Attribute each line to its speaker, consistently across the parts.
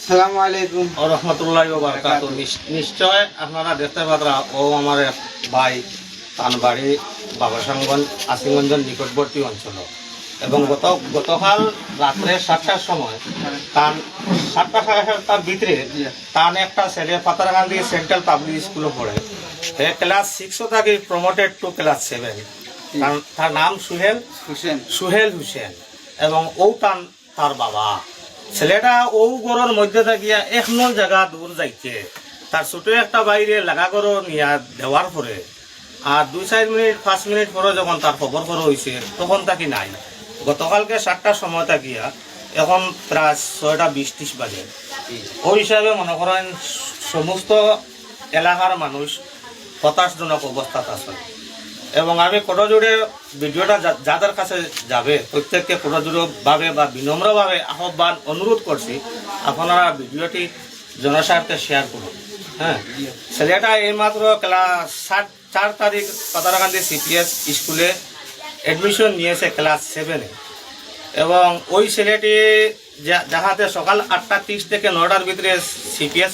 Speaker 1: আসসালামু আলাইকুম
Speaker 2: ওয়া রাহমাতুল্লাহি ওয়া বারাকাতুহু। নিশ্চয় আপনারা দেখতে পাত্রা ও আমার এক ভাই তার বাড়ি বাবাসাঙ্গঞ্জ আসিমগঞ্জের নিকটবর্তী অঞ্চল এবং গতকাল রাত্রে 7টার সময় তার 7টা সাড়ে 7টার ভিতরে তার একটা ছেলে পাতারকান্দি সেন্ট্রাল পাবলিক স্কুলে পড়ে ক্লাস 6 থেকে প্রমোটেড টু ক্লাস 7। তার নাম সুহেল হুসেন এবং ও তার বাবা। ছেলেটা ও গরুর মধ্যে থাকিয়া এখনো জায়গা দূর যাইছে, তার ছোট একটা বাইরে লাগা গরু নিয়ে দেওয়ার পরে আর 2-4 মিনিট 5 মিনিট পরে যখন তার খবর হয়েছে তখন তাকে নাই। গতকালকে 7টার সময় থাকিয়া এখন প্রায় 6:20 বাজে। ওই হিসাবে মনে করেন সমস্ত এলাকার মানুষ হতাশজনক অবস্থাত আছে এবং আমি কোটোজোড়ে ভিডিওটা যাদের কাছে যাবে প্রত্যেককে কোটোজোড়ভাবে বা বিনম্রভাবে আহ্বান অনুরোধ করছি আপনারা ভিডিওটি জনস্বার্থে শেয়ার করুন। হ্যাঁ, ছেলেটা এইমাত্র ক্লাস 4 তারিখ পাতারকান্দি সিপিএস স্কুলে অ্যাডমিশন নিয়েছে ক্লাস 7-এ এবং ওই ছেলেটি যাহাতে সকাল 8:30 থেকে 9টার ভিতরে সিপিএস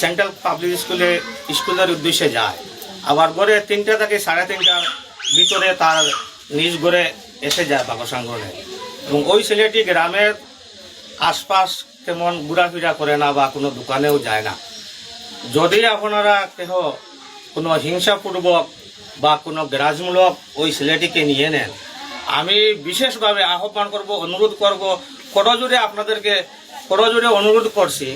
Speaker 2: সেন্ট্রাল পাবলিক স্কুলের উদ্দেশ্যে যায়, আবার ঘরে 3টা থেকে 3:30টার ভিতরে তার নিজ ঘরে এসে যায় বাবাসাঙ্গনে। এবং ওই ছেলেটি গ্রামের আশপাশ তেমন ঘোরাফেরা করে না বা কোনো দোকানেও যায় না। যদি আপনারা কেহ কোনো হিংসাপূর্বক বা কোনো গ্রাজমূলক ওই ছেলেটিকে নিয়ে নেন, আমি বিশেষভাবে আহ্বান করব, অনুরোধ করব, কোটোজোড়ে আপনাদেরকে কোটোজোড়ে অনুরোধ করছি,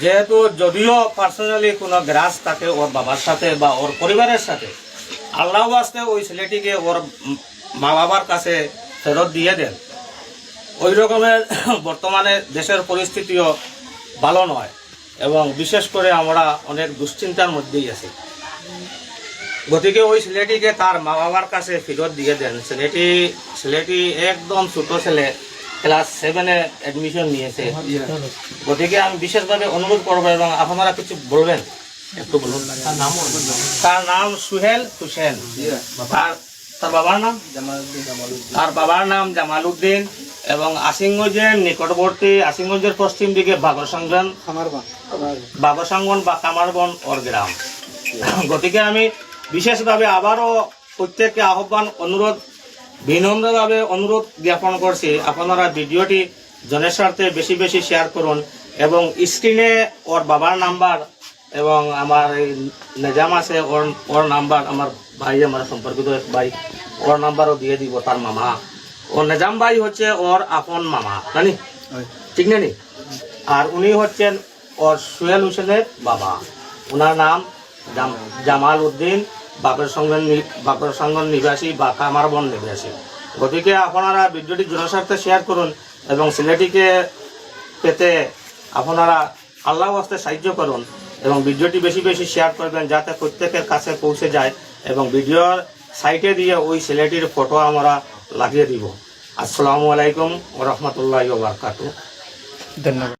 Speaker 2: যেহেতু যদিও পার্সোনালি কোনো গ্রাস থাকে ওর বাবার সাথে বা ওর পরিবারের সাথে, আল্লাহ ওয়াস্তে ওই ছেলেটিকে ওর মা বাবার কাছে ফেরত দিয়ে দেন। ওই রকমের বর্তমানে দেশের পরিস্থিতিও ভালো নয় এবং বিশেষ করে আমরা অনেক দুশ্চিন্তার মধ্যেই আছি। গতিকে ওই ছেলেটিকে তার মা বাবার কাছে ফেরত দিয়ে দেন। ছেলেটি একদম ছোট ছেলে, ক্লাস 7-এ অ্যাডমিশন নিয়েছে। গতিকে আমি বিশেষভাবে অনুরোধ করবো এবং আপনারা কিছু বলবেন, একটু বলুন। তার নাম সুহেল হুসেন। তার বাবার নাম জামাল উদ্দিন এবং আসিমগঞ্জের নিকটবর্তী আসিমগঞ্জের পশ্চিম দিকে বাগরসাঙ্গন বা কামারবন ওর গ্রাম। গতিকে আমি বিশেষভাবে আবারও প্রত্যেককে আহ্বান বিনম্রভাবে অনুরোধ জ্ঞাপন করছি, আপনারা ভিডিওটি জনের স্বার্থে বেশি বেশি শেয়ার করুন এবং স্ক্রিনে ওর বাবার নাম্বার এবং আমার এই নিজাম আছে ওর নাম্বার, আমার ভাই, আমার সম্পর্কিত এক ভাই, ওর নাম্বারও দিয়ে দিব। তার মামা ওর নিজাম ভাই হচ্ছে ওর আপন মামা, জানি ঠিক না নি? আর উনি হচ্ছেন ওর সুহেল হোসেনের বাবা। ওনার নাম জামাল উদ্দিন, বাগরসাঙ্গন নিবাসী বা কামারবন নিবাসী। গতিকে আপনারা ভিডিওটি জনস্বার্থে শেয়ার করুন এবং ছেলেটিকে পেতে আপনারা আল্লাহর ওয়াস্তে সাহায্য করুন এবং ভিডিওটি বেশি বেশি শেয়ার করবেন যাতে প্রত্যেকের কাছে পৌঁছে যায় এবং ভিডিওর সাইটে দিয়ে ওই ছেলেটির ফটো আমরা লাগিয়ে দিব। আসসালামু আলাইকুম ওয়া রাহমাতুল্লাহি ওয়া বারাকাতুহু। ধন্যবাদ।